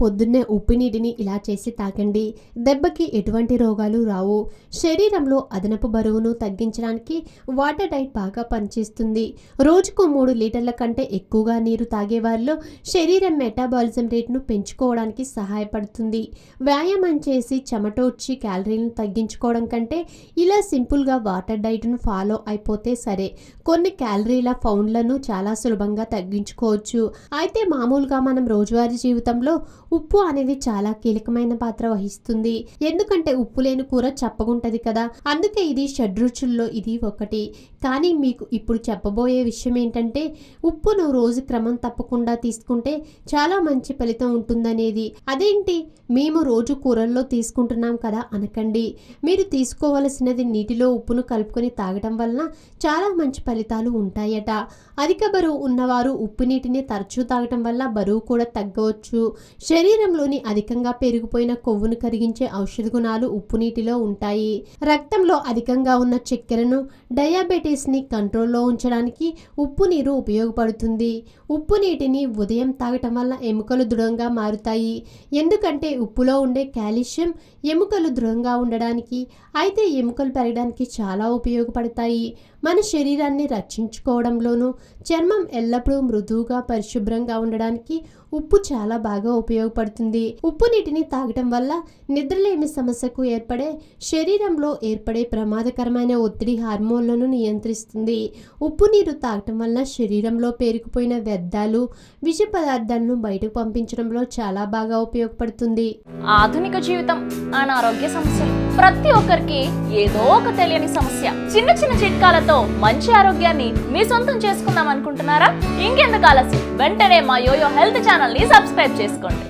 పొద్దున్నే ఉప్పు నీటిని ఇలా చేసి తాగండి. దెబ్బకి ఎటువంటి రోగాలు రావు. శరీరంలో అదనపు బరువును తగ్గించడానికి వాటర్ డైట్ బాగా పనిచేస్తుంది. రోజుకు 3 లీటర్ల కంటే ఎక్కువగా నీరు తాగే వారిలో శరీరం మెటాబాలిజం రేట్ను పెంచుకోవడానికి సహాయపడుతుంది. వ్యాయామం చేసి చెమటోడ్చి క్యాలరీలను తగ్గించుకోవడం కంటే ఇలా సింపుల్గా వాటర్ డైట్ను ఫాలో అయిపోతే సరే. కొన్ని క్యాలరీల పౌండ్లను చాలా సులభంగా తగ్గించుకోవచ్చు. అయితే మామూలుగా మనం రోజువారీ జీవితంలో ఉప్పు అనేది చాలా కీలకమైన పాత్ర వహిస్తుంది. ఎందుకంటే ఉప్పు లేని కూర చప్పగుంటది కదా. అందుకే ఇది షడ్రుచుల్లో ఇది ఒకటి. కానీ మీకు ఇప్పుడు చెప్పబోయే విషయం ఏంటంటే ఉప్పును రోజు క్రమం తప్పకుండా తీసుకుంటే చాలా మంచి ఫలితం ఉంటుందనేది. అదేంటి మేము రోజు కూరల్లో తీసుకుంటున్నాం కదా అనకండి. మీరు తీసుకోవలసినది నీటిలో ఉప్పును కలుపుకొని తాగడం వలన చాలా మంచి ఫలితాలు ఉంటాయట. అధిక బరువు ఉన్నవారు ఉప్పు నీటిని తరచూ తాగటం వల్ల బరువు కూడా తగ్గవచ్చు. శరీరంలోని అధికంగా పెరిగిపోయిన కొవ్వును కరిగించే ఔషధ గుణాలు ఉప్పు నీటిలో ఉంటాయి. రక్తంలో అధికంగా ఉన్న చక్కెరను, డయాబెటీస్ని కంట్రోల్లో ఉంచడానికి ఉప్పు నీరు ఉపయోగపడుతుంది. ఉప్పు నీటిని ఉదయం తాగటం వల్ల ఎముకలు దృఢంగా మారుతాయి. ఎందుకంటే ఉప్పులో ఉండే కాల్షియం ఎముకలు దృఢంగా ఉండడానికి, అయితే ఎముకలు పెరగడానికి చాలా ఉపయోగపడతాయి. మన శరీరాన్ని రక్షించుకోవడంలోనూ, చర్మం ఎల్లప్పుడూ మృదువుగా పరిశుభ్రంగా ఉండడానికి ఉప్పు చాలా బాగా ఉపయోగపడుతుంది. ఉప్పు నీటిని తాగటం వల్ల నిద్రలేమి సమస్యకు శరీరంలో ఏర్పడే ప్రమాదకరమైన ఒత్తిడి హార్మోన్లను నియంత్రిస్తుంది. ఉప్పు నీరు తాగటం వల్ల శరీరంలో పేరుకుపోయిన వ్యర్థాలు, విష పదార్థాలను బయటకు పంపించడంలో చాలా బాగా ఉపయోగపడుతుంది. ఆధునిక జీవితం, అనారోగ్య సమస్యలు, ప్రతి ఒక్కరికి ఏదో ఒక తెలియని సమస్య. చిన్న చిన్న చిట్కాలతో మంచి ఆరోగ్యాన్ని మీ సొంతం చేసుకుందాం అనుకుంటున్నారా? ఇంకెందుకు ఆలస్యం, వెంటనే మా యోయో హెల్త్ ఛానల్ ని సబ్స్క్రైబ్ చేసుకోండి.